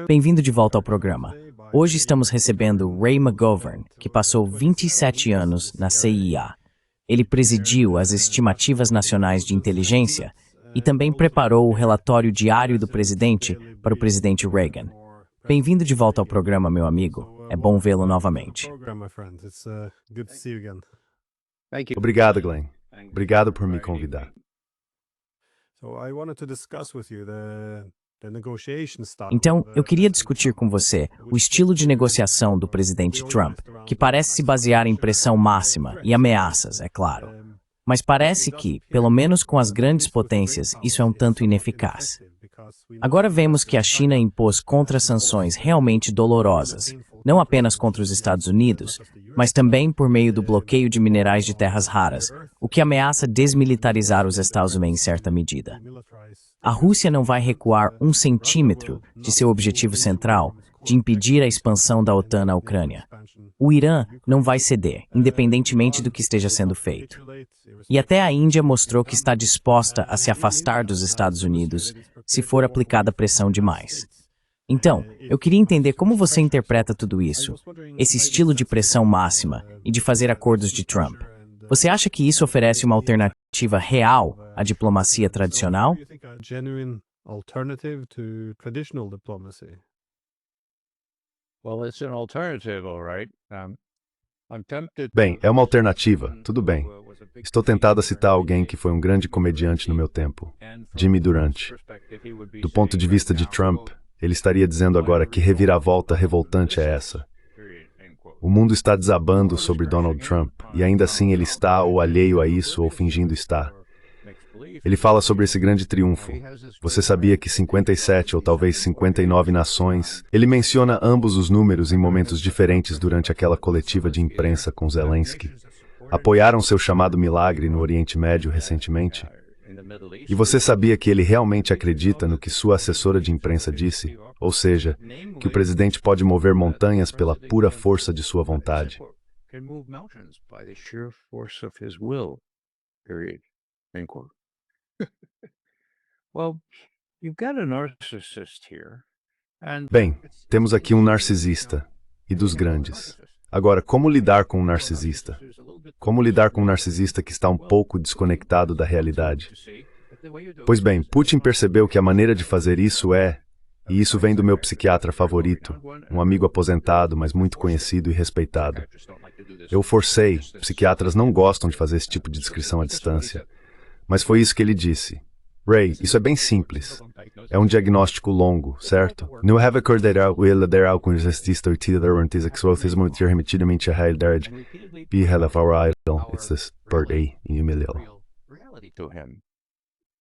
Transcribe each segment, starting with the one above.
Bem-vindo de volta ao programa. Hoje estamos recebendo Ray McGovern, que passou 27 anos na CIA. Ele presidiu as estimativas nacionais de inteligência e também preparou o relatório diário do presidente para o presidente Reagan. Bem-vindo de volta ao programa, meu amigo. É bom vê-lo novamente. Obrigado, Glenn. Obrigado por me convidar. Então, eu queria discutir com você o estilo de negociação do presidente Trump, que parece se basear em pressão máxima e ameaças, é claro. Mas parece que, pelo menos com as grandes potências, isso é um tanto ineficaz. Agora vemos que a China impôs contra-sanções realmente dolorosas, não apenas contra os Estados Unidos, mas também por meio do bloqueio de minerais de terras raras, o que ameaça desmilitarizar os Estados Unidos em certa medida. A Rússia não vai recuar 1 centímetro de seu objetivo central, de impedir a expansão da OTAN na Ucrânia. O Irã não vai ceder, independentemente do que esteja sendo feito. E até a Índia mostrou que está disposta a se afastar dos Estados Unidos se for aplicada pressão demais. Então, eu queria entender como você interpreta tudo isso, esse estilo de pressão máxima e de fazer acordos de Trump. Você acha que isso oferece uma alternativa real à diplomacia tradicional? Bem, é uma alternativa, tudo bem. Estou tentado a citar alguém que foi um grande comediante no meu tempo, Jimmy Durante. Do ponto de vista de Trump, ele estaria dizendo agora que reviravolta revoltante é essa. O mundo está desabando sobre Donald Trump, e ainda assim ele está ou alheio a isso ou fingindo estar. Ele fala sobre esse grande triunfo. Você sabia que 57 ou talvez 59 nações... Ele menciona ambos os números em momentos diferentes durante aquela coletiva de imprensa com Zelensky. Apoiaram seu chamado milagre no Oriente Médio recentemente? E você sabia que ele realmente acredita no que sua assessora de imprensa disse? Ou seja, que o presidente pode mover montanhas pela pura força de sua vontade. Bem, temos aqui um narcisista, e dos grandes. Agora, como lidar com um narcisista? Como lidar com um narcisista que está um pouco desconectado da realidade? Pois bem, Putin percebeu que a maneira de fazer isso é, e isso vem do meu psiquiatra favorito, um amigo aposentado, mas muito conhecido e respeitado. Eu forcei, psiquiatras não gostam de fazer esse tipo de descrição à distância, mas foi isso que ele disse. Ray, isso é bem simples. É um diagnóstico longo, certo? Não have acordado will der algum resistista ou tida antes exorcismo ter remetidamente a realidade. Be hell of our idol. It's this birthday in humilial.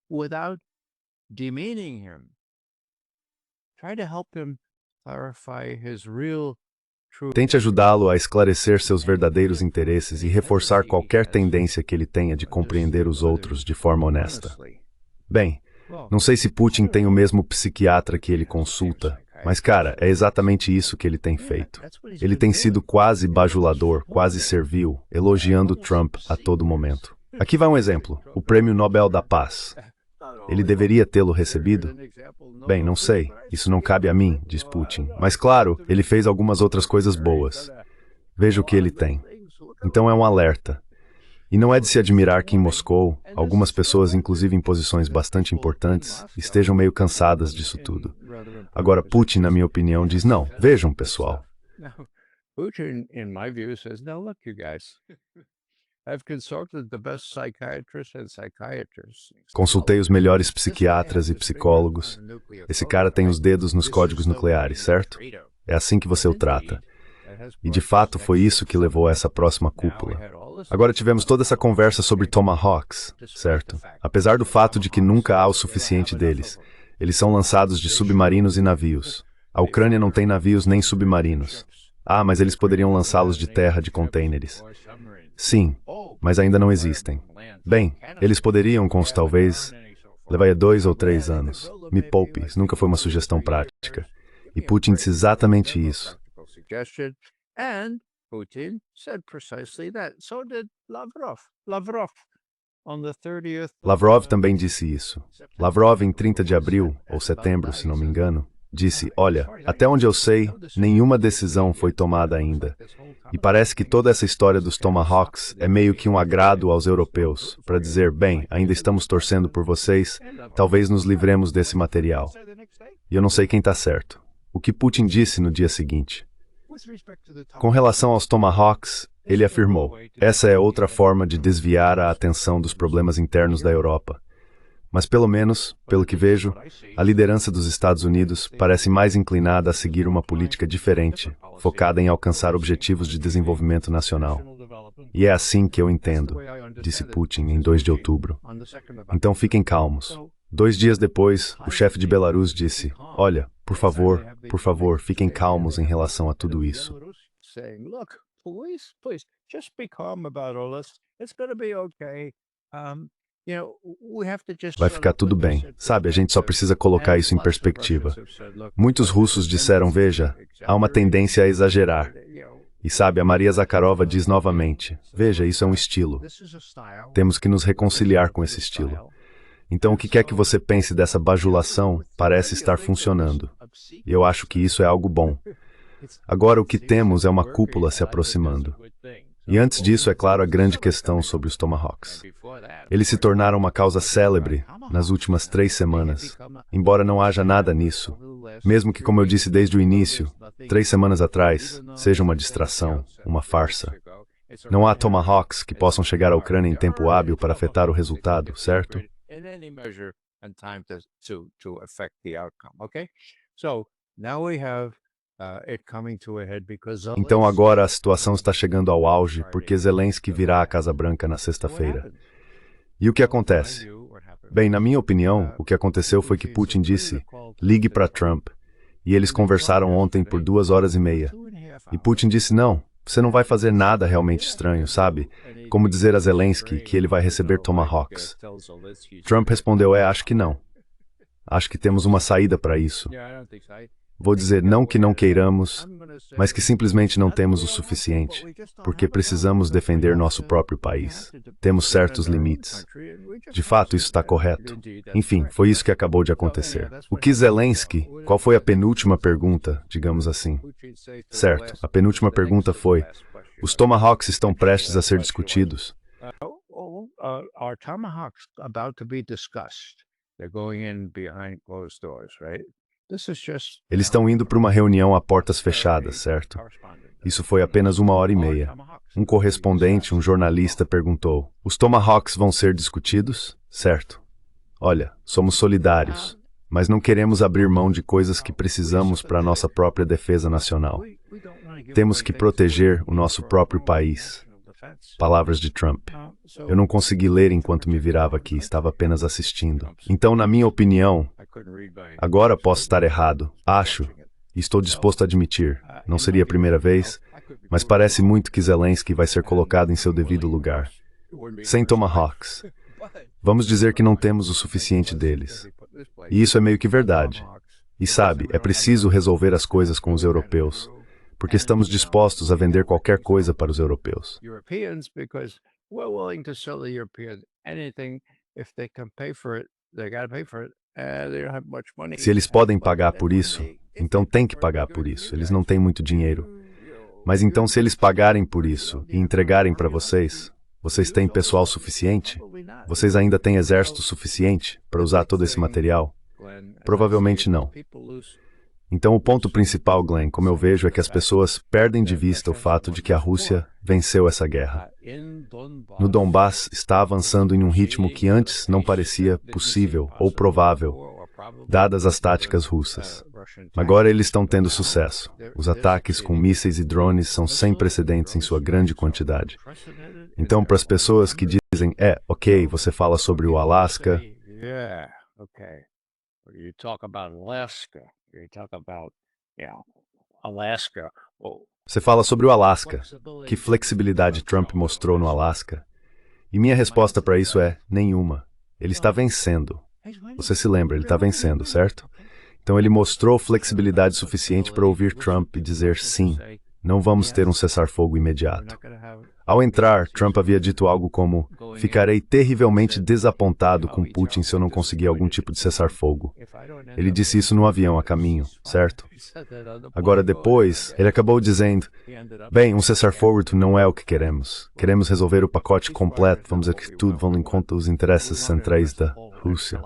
Without demeaning him. Try to help him clarify his real truth. Tente ajudá-lo a esclarecer seus verdadeiros interesses e reforçar qualquer tendência que ele tenha de compreender os outros de forma honesta. Bem, não sei se Putin tem o mesmo psiquiatra que ele consulta, mas, cara, é exatamente isso que ele tem feito. Ele tem sido quase bajulador, quase servil, elogiando Trump a todo momento. Aqui vai um exemplo, o Prêmio Nobel da Paz. Ele deveria tê-lo recebido? Bem, não sei. Isso não cabe a mim, diz Putin. Mas, claro, ele fez algumas outras coisas boas. Veja o que ele tem. Então é um alerta. E não é de se admirar que em Moscou, algumas pessoas, inclusive em posições bastante importantes, estejam meio cansadas disso tudo. Agora, Putin, na minha opinião, diz, não, vejam, pessoal. Putin, in my view, says, now look, you guys. I've consulted the best psychiatrists and psychiatrists. Consultei os melhores psiquiatras e psicólogos. Esse cara tem os dedos nos códigos nucleares, certo? É assim que você o trata. E de fato foi isso que levou a essa próxima cúpula. Agora tivemos toda essa conversa sobre Tomahawks, certo? Apesar do fato de que nunca há o suficiente deles, eles são lançados de submarinos e navios. A Ucrânia não tem navios nem submarinos. Ah, mas eles poderiam lançá-los de terra, de contêineres. Sim, mas ainda não existem. Bem, eles poderiam, com os talvez, levaria 2 ou 3 anos. Me poupe, isso nunca foi uma sugestão prática. E Putin disse exatamente isso. And Putin said precisely that. So did Lavrov. Lavrov também disse isso. Lavrov, em 30 de abril, ou setembro, se não me engano, disse, olha, até onde eu sei, nenhuma decisão foi tomada ainda. E parece que toda essa história dos Tomahawks é meio que um agrado aos europeus, para dizer, bem, ainda estamos torcendo por vocês, talvez nos livremos desse material. E eu não sei quem está certo. O que Putin disse no dia seguinte. Com relação aos Tomahawks, ele afirmou, essa é outra forma de desviar a atenção dos problemas internos da Europa. Mas pelo menos, pelo que vejo, a liderança dos Estados Unidos parece mais inclinada a seguir uma política diferente, focada em alcançar objetivos de desenvolvimento nacional. E é assim que eu entendo, disse Putin em 2 de outubro. Então fiquem calmos. 2 dias depois, o chefe de Belarus disse, olha, por favor, fiquem calmos em relação a tudo isso. Vai ficar tudo bem. Sabe, a gente só precisa colocar isso em perspectiva. Muitos russos disseram, veja, há uma tendência a exagerar. E sabe, a Maria Zakharova diz novamente, veja, isso é um estilo. Temos que nos reconciliar com esse estilo. Então, o que quer que você pense dessa bajulação parece estar funcionando. E eu acho que isso é algo bom. Agora, o que temos é uma cúpula se aproximando. E antes disso, é claro, a grande questão sobre os Tomahawks. Eles se tornaram uma causa célebre nas últimas 3 semanas, embora não haja nada nisso. Mesmo que, como eu disse desde o início, 3 semanas atrás, seja uma distração, uma farsa. Não há Tomahawks que possam chegar à Ucrânia em tempo hábil para afetar o resultado, certo? Então agora a situação está chegando ao auge porque Zelensky virá à Casa Branca na sexta-feira. E o que acontece? Bem, na minha opinião, o que aconteceu foi que Putin disse, ligue para Trump. E eles conversaram ontem por 2h30. E Putin disse, não, você não vai fazer nada realmente estranho, sabe? Como dizer a Zelensky que ele vai receber Tomahawks. Trump respondeu, acho que não. Acho que temos uma saída para isso. Vou dizer, não que não queiramos, mas que simplesmente não temos o suficiente, porque precisamos defender nosso próprio país. Temos certos limites. De fato, isso está correto. Enfim, foi isso que acabou de acontecer. O que Zelensky, qual foi a penúltima pergunta, digamos assim? Certo, a penúltima pergunta foi, os Tomahawks estão prestes a ser discutidos. Are Tomahawks about to be discussed? They're going in behind closed doors, right? Eles estão indo para uma reunião a portas fechadas, certo? Isso foi apenas 1h30. Um correspondente, um jornalista, perguntou, os Tomahawks vão ser discutidos? Certo. Olha, somos solidários, mas não queremos abrir mão de coisas que precisamos para a nossa própria defesa nacional. Temos que proteger o nosso próprio país. Palavras de Trump. Eu não consegui ler enquanto me virava aqui, estava apenas assistindo. Então, na minha opinião, agora posso estar errado, acho, e estou disposto a admitir, não seria a primeira vez, mas parece muito que Zelensky vai ser colocado em seu devido lugar. Sem Tomahawks. Vamos dizer que não temos o suficiente deles. E isso é meio que verdade. E sabe, é preciso resolver as coisas com os europeus, porque estamos dispostos a vender qualquer coisa para os europeus. Se eles podem pagar por isso, então tem que pagar por isso. Eles não têm muito dinheiro. Mas então, se eles pagarem por isso e entregarem para vocês, vocês têm pessoal suficiente? Vocês ainda têm exército suficiente para usar todo esse material? Provavelmente não. Então, o ponto principal, Glenn, como eu vejo, é que as pessoas perdem de vista o fato de que a Rússia venceu essa guerra. No Donbass, está avançando em um ritmo que antes não parecia possível ou provável, dadas as táticas russas. Agora eles estão tendo sucesso. Os ataques com mísseis e drones são sem precedentes em sua grande quantidade. Então, para as pessoas que dizem, ok, você fala sobre o Alasca... Você fala sobre o Alasca. Que flexibilidade Trump mostrou no Alasca? E minha resposta para isso é nenhuma. Ele está vencendo. Você se lembra, ele está vencendo, certo? Então ele mostrou flexibilidade suficiente para ouvir Trump e dizer sim, não vamos ter um cessar-fogo imediato. Ao entrar, Trump havia dito algo como: "Ficarei terrivelmente desapontado com Putin se eu não conseguir algum tipo de cessar-fogo." Ele disse isso no avião a caminho, certo? Agora depois, ele acabou dizendo: "Bem, um cessar-fogo não é o que queremos. Queremos resolver o pacote completo, vamos ver que tudo vão em conta os interesses centrais da Rússia."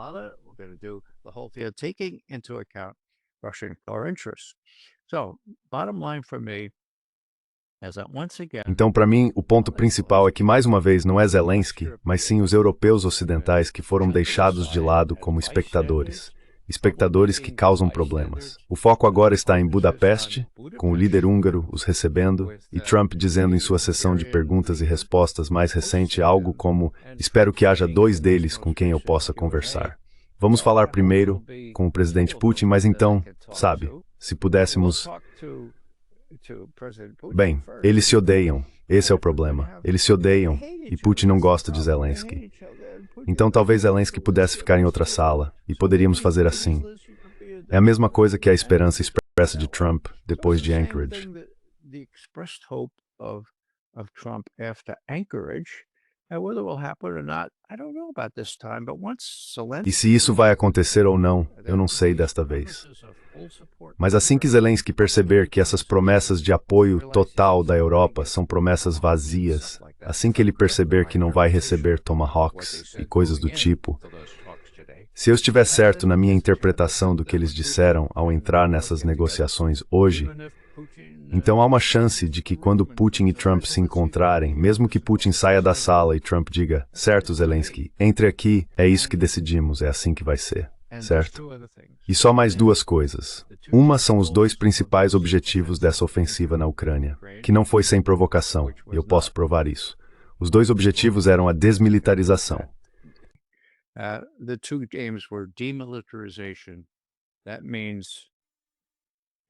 Então, para mim, o ponto principal é que, mais uma vez, não é Zelensky, mas sim os europeus ocidentais que foram deixados de lado como espectadores. Espectadores que causam problemas. O foco agora está em Budapeste, com o líder húngaro os recebendo, e Trump dizendo em sua sessão de perguntas e respostas mais recente algo como: "Espero que haja 2 deles com quem eu possa conversar. Vamos falar primeiro com o presidente Putin, mas então, sabe, se pudéssemos..." Bem, eles se odeiam. Esse é o problema. Eles se odeiam e Putin não gosta de Zelensky. Então talvez Zelensky pudesse ficar em outra sala e poderíamos fazer assim. É a mesma coisa que a esperança expressa de Trump depois de Anchorage. E se isso vai acontecer ou não, eu não sei desta vez. Mas assim que Zelensky perceber que essas promessas de apoio total da Europa são promessas vazias, assim que ele perceber que não vai receber tomahawks e coisas do tipo, se eu estiver certo na minha interpretação do que eles disseram ao entrar nessas negociações hoje, então há uma chance de que quando Putin e Trump se encontrarem, mesmo que Putin saia da sala e Trump diga: "Certo, Zelensky, entre aqui, é isso que decidimos, é assim que vai ser." Certo? E só mais 2 coisas. Uma são os 2 principais objetivos dessa ofensiva na Ucrânia, que não foi sem provocação, e eu posso provar isso. Os 2 objetivos eram a desmilitarização. The 2 aims were demilitarization. That means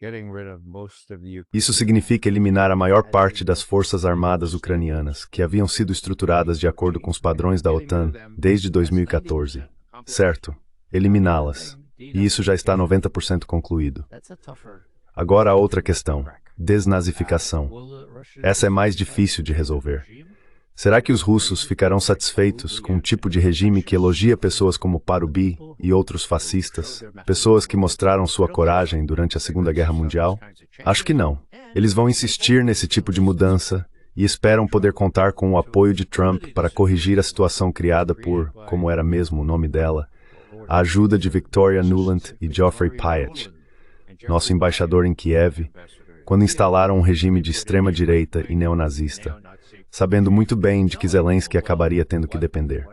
getting rid of most of the Isso significa eliminar a maior parte das forças armadas ucranianas, que haviam sido estruturadas de acordo com os padrões da OTAN desde 2014. Certo? Eliminá-las. E isso já está 90% concluído. Agora a outra questão: desnazificação. Essa é mais difícil de resolver. Será que os russos ficarão satisfeitos com um tipo de regime que elogia pessoas como Parubi e outros fascistas, pessoas que mostraram sua coragem durante a Segunda Guerra Mundial? Acho que não. Eles vão insistir nesse tipo de mudança e esperam poder contar com o apoio de Trump para corrigir a situação criada por, como era mesmo o nome dela, a ajuda de Victoria Nuland e Geoffrey Pyatt, nosso embaixador em Kiev, quando instalaram um regime de extrema-direita e neonazista, sabendo muito bem de que Zelensky acabaria tendo que depender.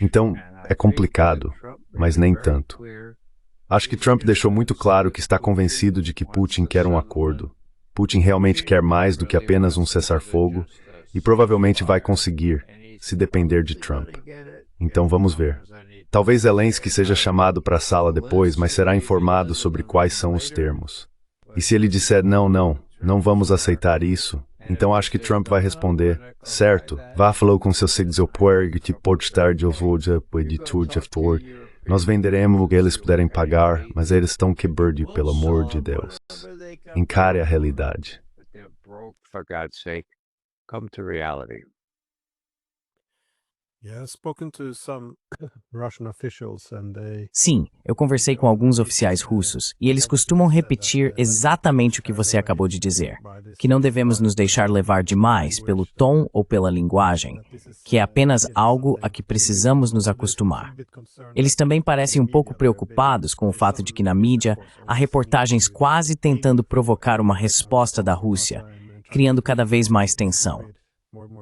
Então, é complicado, mas nem tanto. Acho que Trump deixou muito claro que está convencido de que Putin quer um acordo. Putin realmente quer mais do que apenas um cessar-fogo e provavelmente vai conseguir, se depender de Trump. Então vamos ver. Talvez Zelensky seja chamado para a sala depois, mas será informado sobre quais são os termos. E se ele disser não vamos aceitar isso, então acho que Trump vai responder: "Certo, vá falar com seu seguidor que pode estar de volta para editor. Nós venderemos o que eles puderem pagar, mas eles estão quebrando, pelo amor de Deus." Encare a realidade. For God's sake, come to reality. Yeah, I've spoken to some Russian officials and they Sim, eu conversei com alguns oficiais russos e eles costumam repetir exatamente o que você acabou de dizer, que não devemos nos deixar levar demais pelo tom ou pela linguagem, que é apenas algo a que precisamos nos acostumar. Eles também parecem um pouco preocupados com o fato de que na mídia há reportagens quase tentando provocar uma resposta da Rússia, criando cada vez mais tensão.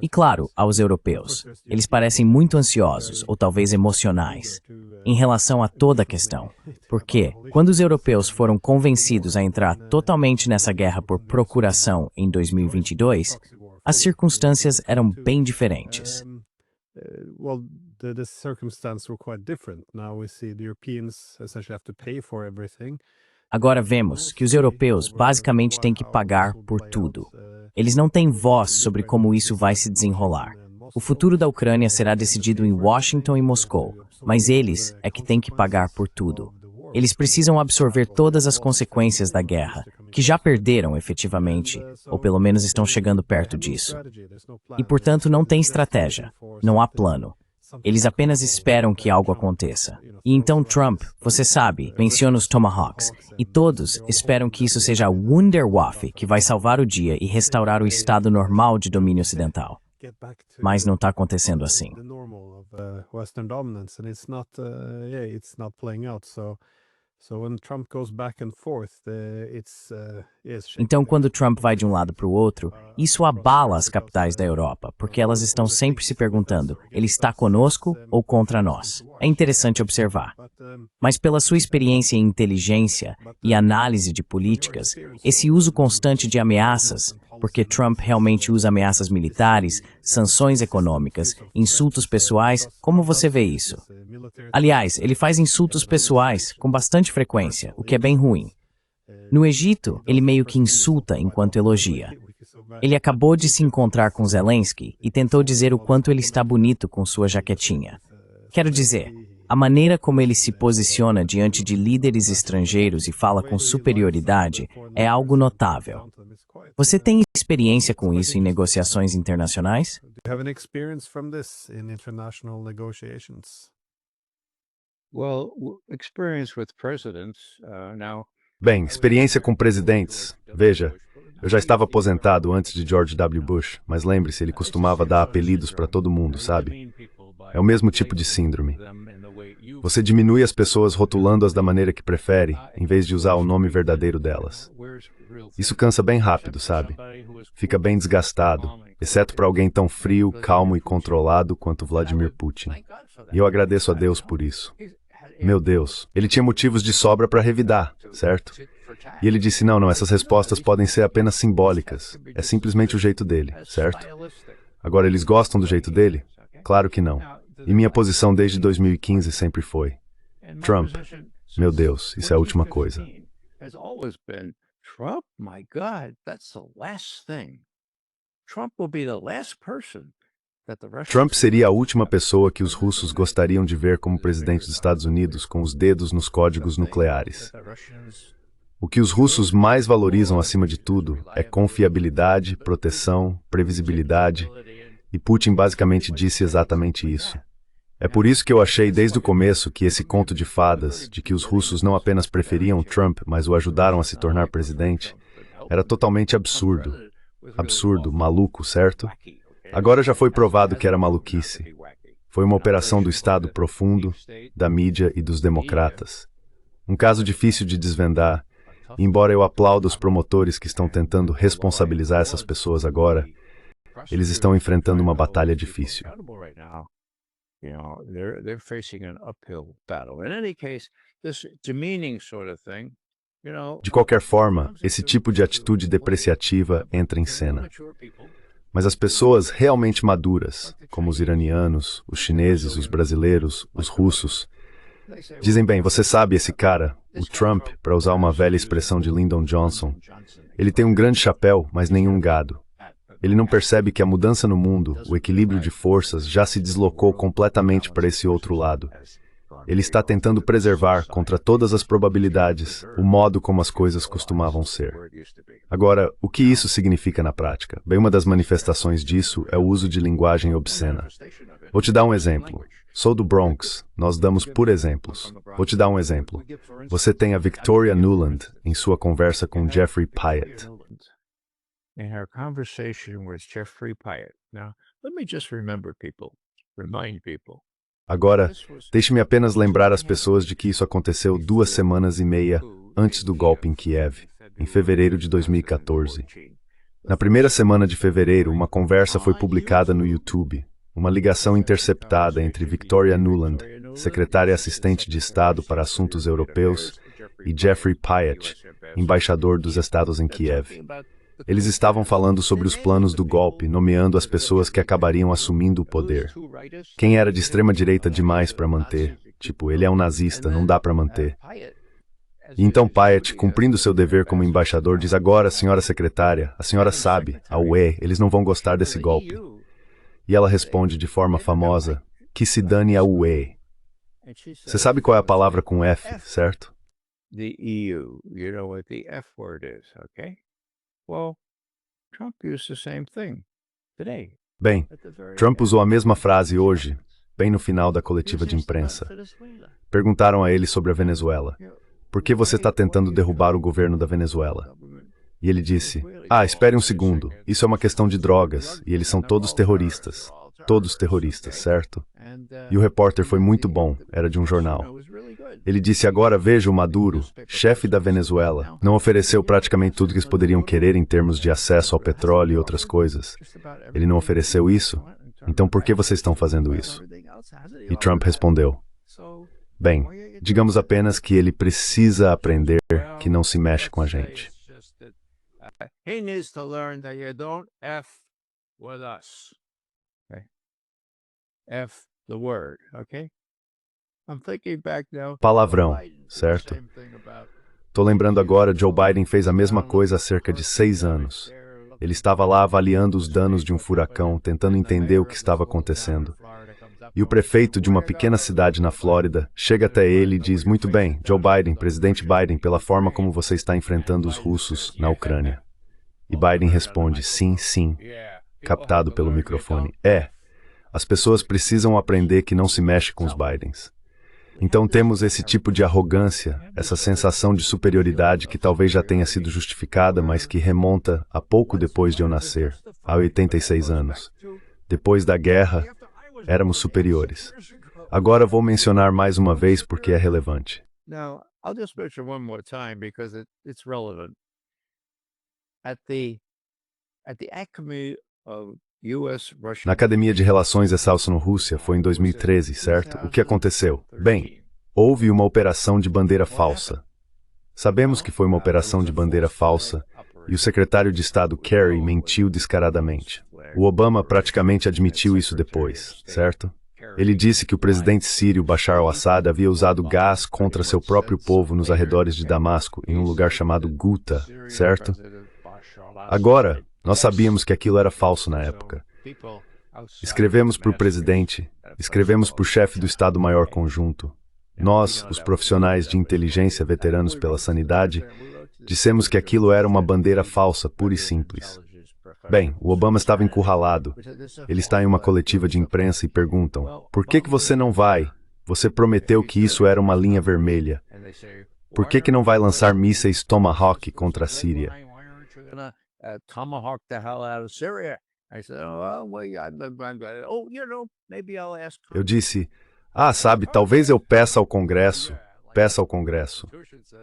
E claro, aos europeus, eles parecem muito ansiosos, ou talvez emocionais, em relação a toda a questão. Porque, quando os europeus foram convencidos a entrar totalmente nessa guerra por procuração em 2022, as circunstâncias eram bem diferentes. well, the circumstances were quite different. Now we see the Europeans essentially have to pay for everything. Agora vemos que os europeus basicamente têm que pagar por tudo. Eles não têm voz sobre como isso vai se desenrolar. O futuro da Ucrânia será decidido em Washington e Moscou, mas eles é que têm que pagar por tudo. Eles precisam absorver todas as consequências da guerra, que já perderam efetivamente, ou pelo menos estão chegando perto disso. E, portanto, não tem estratégia, não há plano. Eles apenas esperam que algo aconteça. E então Trump, você sabe, menciona os Tomahawks, e todos esperam que isso seja a Wunderwaffe que vai salvar o dia e restaurar o estado normal de domínio ocidental. Mas não está acontecendo assim. Então, quando Trump vai de um lado para o outro, isso abala as capitais da Europa, porque elas estão sempre se perguntando, ele está conosco ou contra nós? É interessante observar. Mas pela sua experiência em inteligência e análise de políticas, esse uso constante de ameaças, porque Trump realmente usa ameaças militares, sanções econômicas, insultos pessoais, como você vê isso? Aliás, ele faz insultos pessoais com bastante frequência, o que é bem ruim. No Egito, ele meio que insulta enquanto elogia. Ele acabou de se encontrar com Zelensky e tentou dizer o quanto ele está bonito com sua jaquetinha. Quero dizer, a maneira como ele se posiciona diante de líderes estrangeiros e fala com superioridade é algo notável. Você tem experiência com isso em negociações internacionais? Bem, experiência com presidentes. Veja, eu já estava aposentado antes de George W. Bush, mas lembre-se, ele costumava dar apelidos para todo mundo, sabe? É o mesmo tipo de síndrome. Você diminui as pessoas rotulando-as da maneira que prefere, em vez de usar o nome verdadeiro delas. Isso cansa bem rápido, sabe? Fica bem desgastado, exceto para alguém tão frio, calmo e controlado quanto Vladimir Putin. E eu agradeço a Deus por isso. Meu Deus, ele tinha motivos de sobra para revidar, certo? E ele disse, não, essas respostas podem ser apenas simbólicas. É simplesmente o jeito dele, certo? Agora, eles gostam do jeito dele? Claro que não. E minha posição desde 2015 sempre foi: Trump, meu Deus, isso é a última coisa. Trump, my God, that's the last thing. Trump will be the last person that the Russians... Trump seria a última pessoa que os russos gostariam de ver como presidente dos Estados Unidos com os dedos nos códigos nucleares. O que os russos mais valorizam acima de tudo é confiabilidade, proteção, previsibilidade, e Putin basicamente disse exatamente isso. É por isso que eu achei desde o começo que esse conto de fadas, de que os russos não apenas preferiam Trump, mas o ajudaram a se tornar presidente, era totalmente absurdo. Absurdo, maluco, certo? Agora já foi provado que era maluquice. Foi uma operação do Estado profundo, da mídia e dos democratas. Um caso difícil de desvendar, e embora eu aplaude os promotores que estão tentando responsabilizar essas pessoas agora, eles estão enfrentando uma batalha difícil. You know, they're facing an uphill battle. In any case, this demeaning sort of thing, you know... De qualquer forma, esse tipo de atitude depreciativa entra em cena. Mas as pessoas realmente maduras, como os iranianos, os chineses, os brasileiros, os russos, dizem, bem, você sabe esse cara, o Trump, para usar uma velha expressão de Lyndon Johnson, ele tem um grande chapéu, mas nenhum gado. Ele não percebe que a mudança no mundo, o equilíbrio de forças, já se deslocou completamente para esse outro lado. Ele está tentando preservar, contra todas as probabilidades, o modo como as coisas costumavam ser. Agora, o que isso significa na prática? Bem, uma das manifestações disso é o uso de linguagem obscena. Vou te dar um exemplo. Sou do Bronx, nós damos por exemplos. Vou te dar um exemplo. Você tem a Victoria Nuland em sua conversa com Jeffrey Pyatt. In her conversation with Jeffrey Pyatt. Now, let me just remind people. Agora, deixe-me apenas lembrar as pessoas de que isso aconteceu 2 semanas e meia antes do golpe em Kiev, em fevereiro de 2014. Na primeira semana de fevereiro, uma conversa foi publicada no YouTube, uma ligação interceptada entre Victoria Nuland, secretária assistente de Estado para Assuntos Europeus, e Jeffrey Pyatt, embaixador dos Estados em Kiev. Eles estavam falando sobre os planos do golpe, nomeando as pessoas que acabariam assumindo o poder. Quem era de extrema-direita demais para manter? Tipo, ele é um nazista, não dá para manter. E então Pyatt, cumprindo seu dever como embaixador, diz, agora, senhora secretária, a senhora sabe, a UE, eles não vão gostar desse golpe. E ela responde de forma famosa, que se dane a UE. Você sabe qual é a palavra com F, certo? the EU. You know what the F word is, okay? Well, Trump used the same thing today. Bem, At the very Trump end. usou a mesma frase hoje, bem no final da coletiva de imprensa. Perguntaram a ele sobre a Venezuela. Por que você está tentando derrubar o governo da Venezuela? E ele disse, espere um segundo, isso é uma questão de drogas, e eles são todos terroristas. Todos terroristas, certo? E o repórter foi muito bom, era de um jornal. Ele disse, agora veja o Maduro, chefe da Venezuela, não ofereceu praticamente tudo que eles poderiam querer em termos de acesso ao petróleo e outras coisas. Ele não ofereceu isso? Então por que vocês estão fazendo isso? E Trump respondeu, bem, digamos apenas que ele precisa aprender que não se mexe com a gente. He needs to learn that you don't F with us. Okay? F the word, okay? I'm thinking back now. Palavrão, Joe Biden did the certo? same thing about- Tô lembrando agora, Joe Biden fez a mesma coisa há cerca de 6 anos. Ele estava lá avaliando os danos de um furacão, tentando entender o que estava acontecendo. E o prefeito de uma pequena cidade na Flórida chega até ele e diz, muito bem, Joe Biden, presidente Biden, pela forma como você está enfrentando os russos na Ucrânia. E Biden responde, sim, sim, captado pelo microfone. As pessoas precisam aprender que não se mexe com os Bidens. Então temos esse tipo de arrogância, essa sensação de superioridade que talvez já tenha sido justificada, mas que remonta a pouco depois de eu nascer, há 86 anos. Depois da guerra, éramos superiores. Agora vou mencionar mais uma vez porque é relevante. Now, I'll just mention one more time because it's relevant. At the Acme of US-Russia. Na Academia de Relações Exalso-Rússia foi em 2013, certo? O que aconteceu? Bem, houve uma operação de bandeira falsa. Sabemos que foi uma operação de bandeira falsa e o secretário de Estado Kerry mentiu descaradamente. O Obama praticamente admitiu isso depois, certo? Ele disse que o presidente sírio Bashar al-Assad havia usado gás contra seu próprio povo nos arredores de Damasco, em um lugar chamado Ghouta, certo? Agora, nós sabíamos que aquilo era falso na época. Escrevemos para o presidente, escrevemos para o chefe do Estado-Maior Conjunto. Nós, os profissionais de inteligência veteranos pela sanidade, dissemos que aquilo era uma bandeira falsa, pura e simples. Bem, o Obama estava encurralado. Ele está em uma coletiva de imprensa e perguntam, por que você não vai? Você prometeu que isso era uma linha vermelha. Por que não vai lançar mísseis Tomahawk contra a Síria? Tomahawk the hell out of Syria. I said, maybe I'll ask. Eu disse, sabe, talvez eu peça ao Congresso. Peça ao Congresso.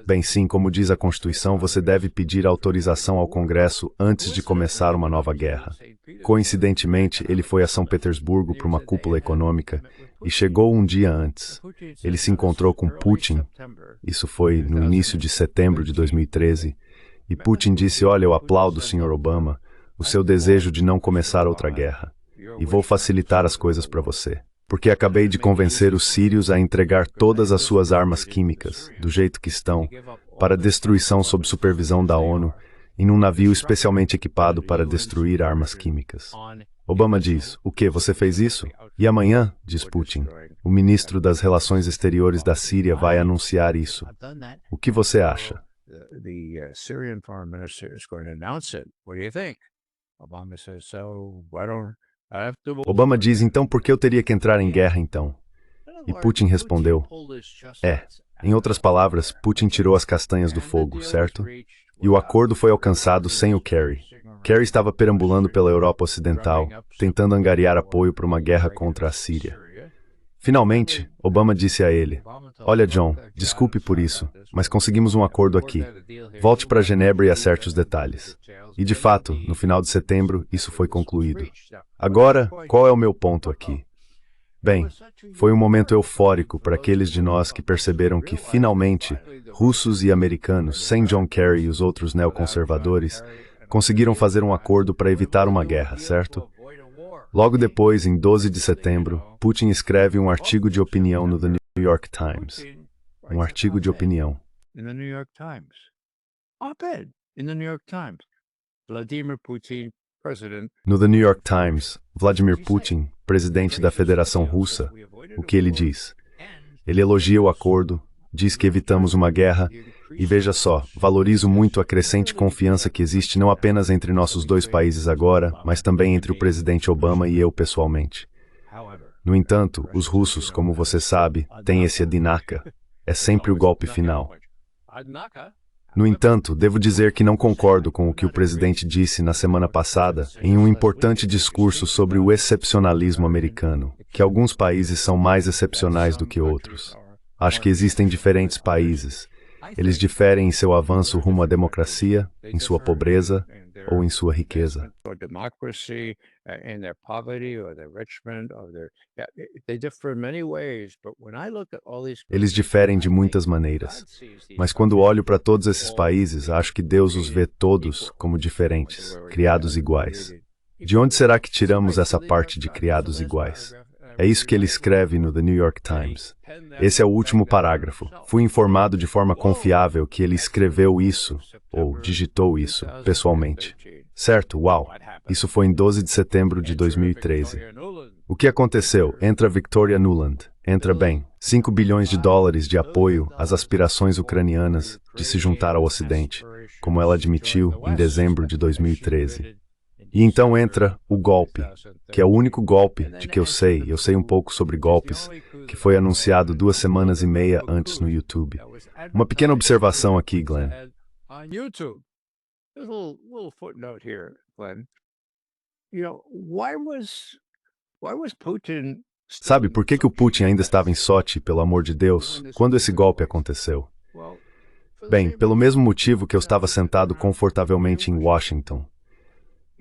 Bem, sim, como diz a Constituição, você deve pedir autorização ao Congresso antes de começar uma nova guerra. Coincidentemente, ele foi a São Petersburgo para uma cúpula econômica e chegou um dia antes. Ele se encontrou com Putin, isso foi no início de setembro de 2013, e Putin disse, olha, eu aplaudo, Sr. Obama, o seu desejo de não começar outra guerra, e vou facilitar as coisas para você. Porque acabei de convencer os sírios a entregar todas as suas armas químicas, do jeito que estão, para destruição sob supervisão da ONU, em um navio especialmente equipado para destruir armas químicas. Obama diz, o que, você fez isso? E amanhã, diz Putin, o ministro das Relações Exteriores da Síria vai anunciar isso. O que você acha? The Syrian foreign minister is going to announce it. What do you think? Obama says, so why don't I have to... Obama diz, então por que eu teria que entrar em guerra então? E Putin respondeu, em outras palavras, Putin tirou as castanhas do fogo, certo? E o acordo foi alcançado sem o Kerry. Kerry estava perambulando pela Europa Ocidental, tentando angariar apoio para uma guerra contra a Síria. Finalmente, Obama disse a ele, olha John, desculpe por isso, mas conseguimos um acordo aqui. Volte para Genebra e acerte os detalhes. E de fato, no final de setembro, isso foi concluído. Agora, qual é o meu ponto aqui? Bem, foi um momento eufórico para aqueles de nós que perceberam que, finalmente, russos e americanos, sem John Kerry e os outros neoconservadores, conseguiram fazer um acordo para evitar uma guerra, certo? Logo depois, em 12 de setembro, Putin escreve um artigo de opinião no The New York Times. Um artigo de opinião. In the New York Times. Op-ed in the New York Times. Vladimir Putin, president. No The New York Times, Vladimir Putin, presidente da Federação Russa, o que ele diz? Ele elogia o acordo, diz que evitamos uma guerra E veja só, valorizo muito a crescente confiança que existe não apenas entre nossos dois países agora, mas também entre o presidente Obama e eu pessoalmente. No entanto, os russos, como você sabe, têm esse Adinaka. É sempre o golpe final. No entanto, devo dizer que não concordo com o que o presidente disse na semana passada em um importante discurso sobre o excepcionalismo americano, que alguns países são mais excepcionais do que outros. Acho que existem diferentes países. Eles diferem em seu avanço rumo à democracia, em sua pobreza ou em sua riqueza. Eles diferem de muitas maneiras. Mas quando olho para todos esses países, acho que Deus os vê todos como diferentes, criados iguais. De onde será que tiramos essa parte de criados iguais? É isso que ele escreve no The New York Times. Esse é o último parágrafo. Fui informado de forma confiável que ele escreveu isso, ou digitou isso, pessoalmente. Certo, uau! Isso foi em 12 de setembro de 2013. O que aconteceu? Entra Victoria Nuland. Entra bem. 5 bilhões de dólares de apoio às aspirações ucranianas de se juntar ao Ocidente, como ela admitiu em dezembro de 2013. E então entra o golpe, que é o único golpe de que eu sei um pouco sobre golpes, que foi anunciado 2 semanas e meia antes no YouTube. Uma pequena observação aqui, Glenn. Sabe por que o Putin ainda estava em Sochi, pelo amor de Deus, quando esse golpe aconteceu? Bem, pelo mesmo motivo que eu estava sentado confortavelmente em Washington.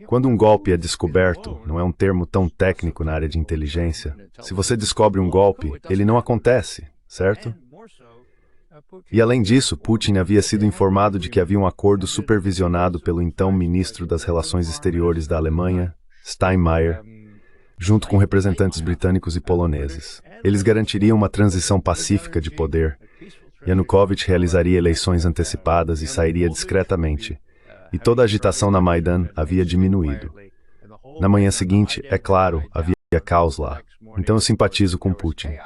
Quando um golpe é descoberto, não é um termo tão técnico na área de inteligência. Se você descobre um golpe, ele não acontece, certo? E além disso, Putin havia sido informado de que havia um acordo supervisionado pelo então ministro das Relações Exteriores da Alemanha, Steinmeier, junto com representantes britânicos e poloneses. Eles garantiriam uma transição pacífica de poder. Yanukovych realizaria eleições antecipadas e sairia discretamente. E toda a agitação na Maidan havia diminuído. Na manhã seguinte, é claro, havia caos lá. Então eu simpatizo com Putin.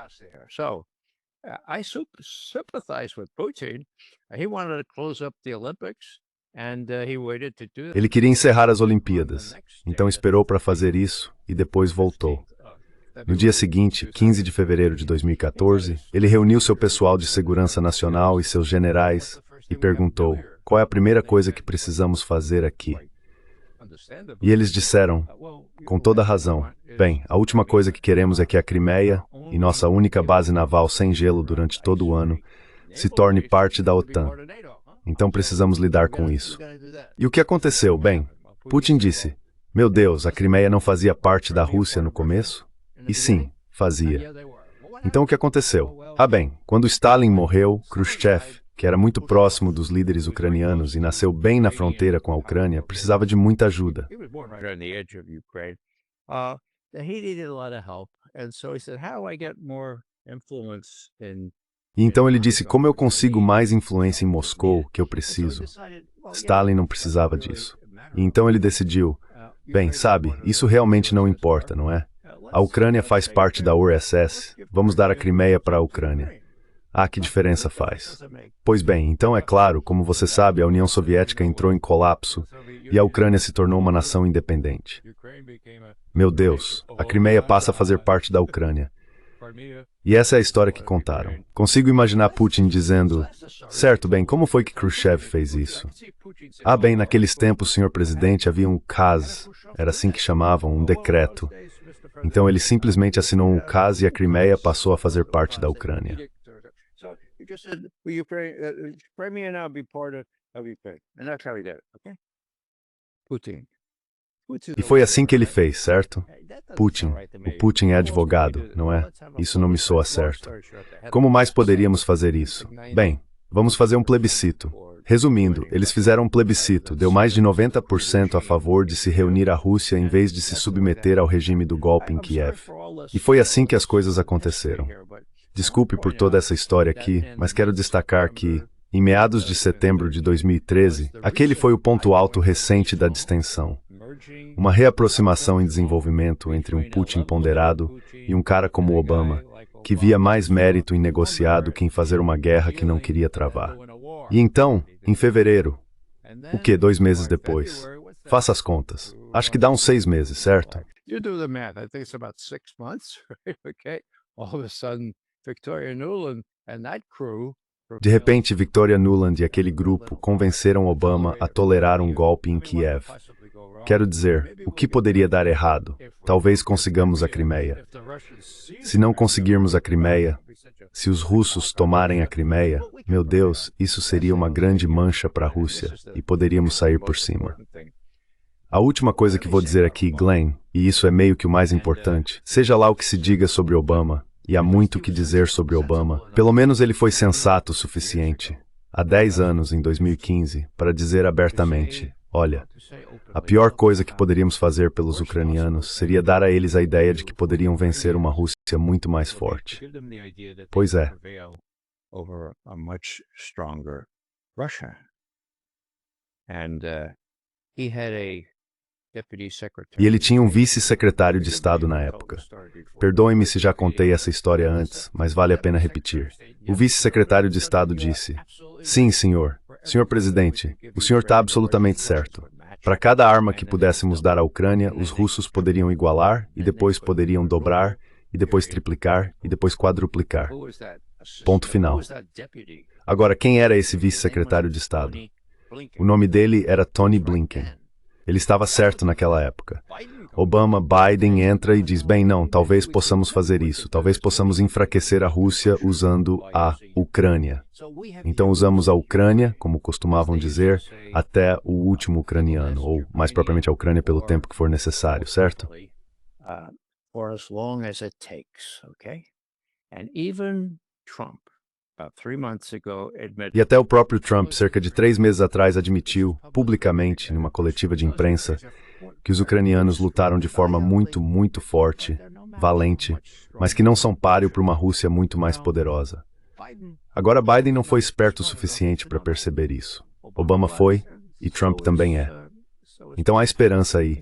Ele queria encerrar as Olimpíadas, então esperou para fazer isso e depois voltou. No dia seguinte, 15 de fevereiro de 2014, ele reuniu seu pessoal de segurança nacional e seus generais e perguntou: qual é a primeira coisa que precisamos fazer aqui? E eles disseram, com toda razão, bem, a última coisa que queremos é que a Crimeia, e nossa única base naval sem gelo durante todo o ano, se torne parte da OTAN. Então precisamos lidar com isso. E o que aconteceu? Bem, Putin disse, meu Deus, a Crimeia não fazia parte da Rússia no começo? E sim, fazia. Então o que aconteceu? Bem, quando Stalin morreu, Khrushchev, que era muito próximo dos líderes ucranianos e nasceu bem na fronteira com a Ucrânia, precisava de muita ajuda. E então ele disse, como eu consigo mais influência em Moscou que eu preciso? Stalin não precisava disso. E então ele decidiu, bem, sabe, isso realmente não importa, não é? A Ucrânia faz parte da URSS, vamos dar a Crimeia para a Ucrânia. Que diferença faz? Pois bem, então é claro, como você sabe, a União Soviética entrou em colapso e a Ucrânia se tornou uma nação independente. Meu Deus, a Crimeia passa a fazer parte da Ucrânia. E essa é a história que contaram. Consigo imaginar Putin dizendo, certo, bem, como foi que Khrushchev fez isso? Bem, naqueles tempos, senhor presidente, havia um ukaz, era assim que chamavam, um decreto. Então ele simplesmente assinou um ukaz e a Crimeia passou a fazer parte da Ucrânia. E foi assim que ele fez, certo? Putin. O Putin é advogado, não é? Isso não me soa certo. Como mais poderíamos fazer isso? Bem, vamos fazer um plebiscito. Resumindo, eles fizeram um plebiscito, deu mais de 90% a favor de se reunir à Rússia em vez de se submeter ao regime do golpe em Kiev. E foi assim que as coisas aconteceram. Desculpe por toda essa história aqui, mas quero destacar que, em meados de setembro de 2013, aquele foi o ponto alto recente da distensão. Uma reaproximação em desenvolvimento entre um Putin ponderado e um cara como Obama, que via mais mérito em negociar do que em fazer uma guerra que não queria travar. E então, em fevereiro, o que, 2 meses depois? Faça as contas. Acho que dá uns 6 meses, certo? You do the math. I think it's about 6 months, right? Okay. All of a sudden, Victoria Nuland and that crew. De repente, Victoria Nuland e aquele grupo convenceram Obama a tolerar um golpe em Kiev. Quero dizer, o que poderia dar errado? Talvez consigamos a Crimeia. Se não conseguirmos a Crimeia, se os russos tomarem a Crimeia, meu Deus, isso seria uma grande mancha para a Rússia e poderíamos sair por cima. A última coisa que vou dizer aqui, Glenn, e isso é meio que o mais importante, seja lá o que se diga sobre Obama, e há muito o que dizer sobre Obama, pelo menos ele foi sensato o suficiente, há 10 anos, em 2015, para dizer abertamente, olha, a pior coisa que poderíamos fazer pelos ucranianos seria dar a eles a ideia de que poderiam vencer uma Rússia muito mais forte. Pois é. Over a much stronger Russia. And he had a deputy secretary. E ele tinha um vice-secretário de Estado na época. Perdoem-me se já contei essa história antes, mas vale a pena repetir. O vice-secretário de Estado disse: sim, senhor. Senhor presidente, o senhor está absolutamente certo. Para cada arma que pudéssemos dar à Ucrânia, os russos poderiam igualar, e depois poderiam dobrar, e depois triplicar, e depois quadruplicar. Ponto final. Agora, quem era esse vice-secretário de Estado? O nome dele era Tony Blinken. Ele estava certo naquela época. Biden entra e diz, bem, não, talvez possamos fazer isso, talvez possamos enfraquecer a Rússia usando a Ucrânia. Então usamos a Ucrânia, como costumavam dizer, até o último ucraniano, ou mais propriamente a Ucrânia pelo tempo que for necessário, certo? For as long as it takes, okay? And even Trump, about 3 months ago, admitted. E até o próprio Trump, cerca de 3 meses atrás, admitiu, publicamente, numa coletiva de imprensa, que os ucranianos lutaram de forma muito, muito forte, valente, mas que não são páreo para uma Rússia muito mais poderosa. Agora, Biden não foi esperto o suficiente para perceber isso. Obama foi, e Trump também é. Então há esperança aí.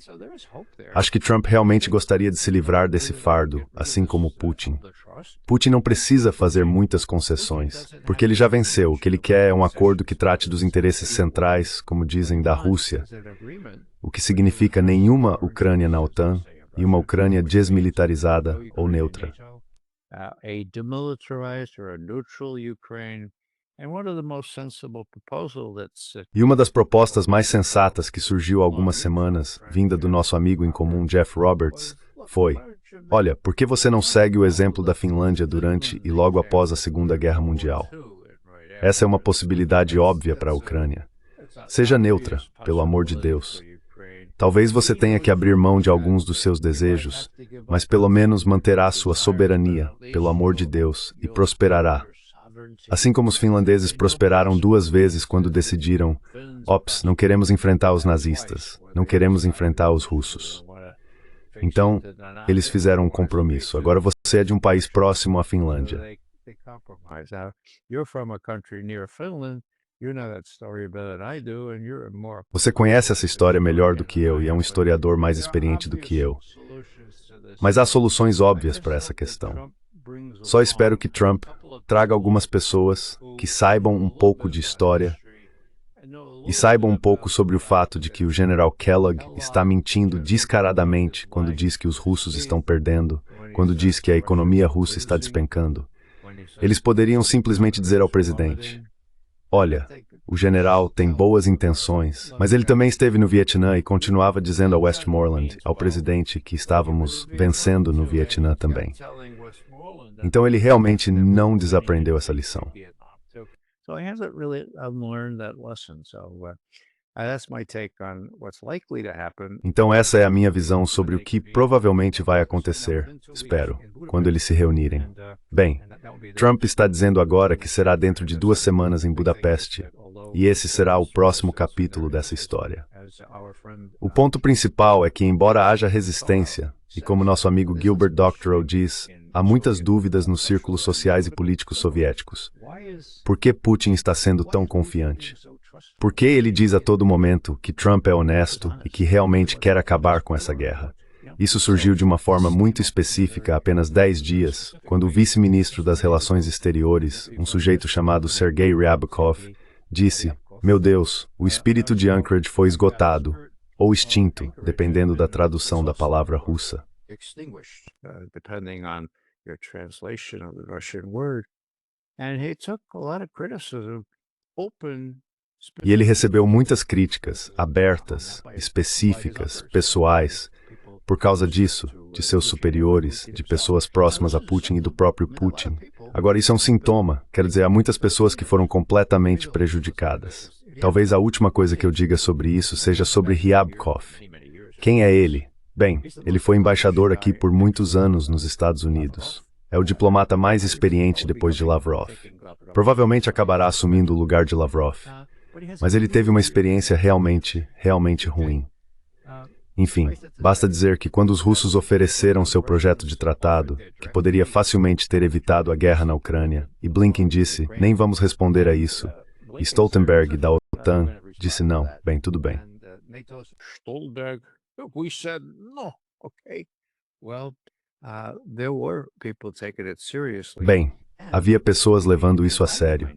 Acho que Trump realmente gostaria de se livrar desse fardo, assim como Putin. Putin não precisa fazer muitas concessões, porque ele já venceu. O que ele quer é um acordo que trate dos interesses centrais, como dizem, da Rússia, o que significa nenhuma Ucrânia na OTAN e uma Ucrânia desmilitarizada ou neutra. A demilitarized or a neutral Ukraine. E uma das propostas mais sensatas que surgiu há algumas semanas, vinda do nosso amigo em comum Jeff Roberts, foi: olha, por que você não segue o exemplo da Finlândia durante e logo após a Segunda Guerra Mundial? Essa é uma possibilidade óbvia para a Ucrânia. Seja neutra, pelo amor de Deus. Talvez você tenha que abrir mão de alguns dos seus desejos, mas pelo menos manterá sua soberania, pelo amor de Deus, e prosperará. Assim como os finlandeses prosperaram 2 vezes quando decidiram, ops, não queremos enfrentar os nazistas, não queremos enfrentar os russos. Então, eles fizeram um compromisso. Agora você é de um país próximo à Finlândia. Você conhece essa história melhor do que eu e é um historiador mais experiente do que eu. Mas há soluções óbvias para essa questão. Só espero que Trump traga algumas pessoas que saibam um pouco de história e saibam um pouco sobre o fato de que o general Kellogg está mentindo descaradamente quando diz que os russos estão perdendo, quando diz que a economia russa está despencando. Eles poderiam simplesmente dizer ao presidente: olha, o general tem boas intenções, mas ele também esteve no Vietnã e continuava dizendo a Westmoreland, ao presidente, que estávamos vencendo no Vietnã também. Então ele realmente não desaprendeu essa lição. Então essa é a minha visão sobre o que provavelmente vai acontecer, espero, quando eles se reunirem. Bem, Trump está dizendo agora que será dentro de 2 semanas em Budapeste, e esse será o próximo capítulo dessa história. O ponto principal é que, embora haja resistência, e como nosso amigo Gilbert Doctorow diz, há muitas dúvidas nos círculos sociais e políticos soviéticos. Por que Putin está sendo tão confiante? Por que ele diz a todo momento que Trump é honesto e que realmente quer acabar com essa guerra? Isso surgiu de uma forma muito específica há apenas 10 dias, quando o vice-ministro das Relações Exteriores, um sujeito chamado Sergei Ryabkov, disse: "Meu Deus, o espírito de Anchorage foi esgotado, ou extinto, dependendo da tradução da palavra russa." Extinguished, depending on your translation of the Russian word. And he took a lot of criticism, open. E ele recebeu muitas críticas, abertas, específicas, pessoais, por causa disso, de seus superiores, de pessoas próximas a Putin e do próprio Putin. Agora, isso é um sintoma, quer dizer, há muitas pessoas que foram completamente prejudicadas. Talvez a última coisa que eu diga sobre isso seja sobre Ryabkov. Quem é ele? Bem, ele foi embaixador aqui por muitos anos nos Estados Unidos. É o diplomata mais experiente depois de Lavrov. Provavelmente acabará assumindo o lugar de Lavrov. Mas ele teve uma experiência realmente ruim. Enfim, basta dizer que quando os russos ofereceram seu projeto de tratado, que poderia facilmente ter evitado a guerra na Ucrânia, e Blinken disse, nem vamos responder a isso, e Stoltenberg, da OTAN, disse não, bem, tudo bem. Stoltenberg, we said no, okay. Well, there were people taking it seriously. Bem, havia pessoas levando isso a sério.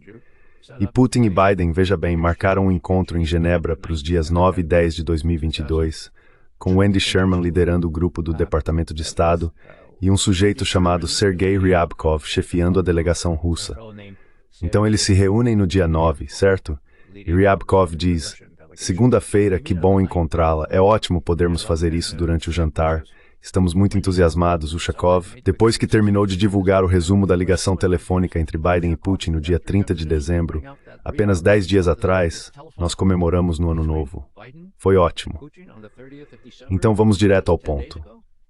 E Putin e Biden, veja bem, marcaram um encontro em Genebra para os dias 9 e 10 de 2022, com Wendy Sherman liderando o grupo do Departamento de Estado e um sujeito chamado Sergei Ryabkov chefiando a delegação russa. Então eles se reúnem no dia 9, certo? E Ryabkov diz, segunda-feira, que bom encontrá-la, é ótimo podermos fazer isso durante o jantar. Estamos muito entusiasmados, Ushakov. Depois que terminou de divulgar o resumo da ligação telefônica entre Biden e Putin no dia 30 de dezembro, apenas 10 dias atrás, nós comemoramos no Ano Novo. Foi ótimo. Então vamos direto ao ponto.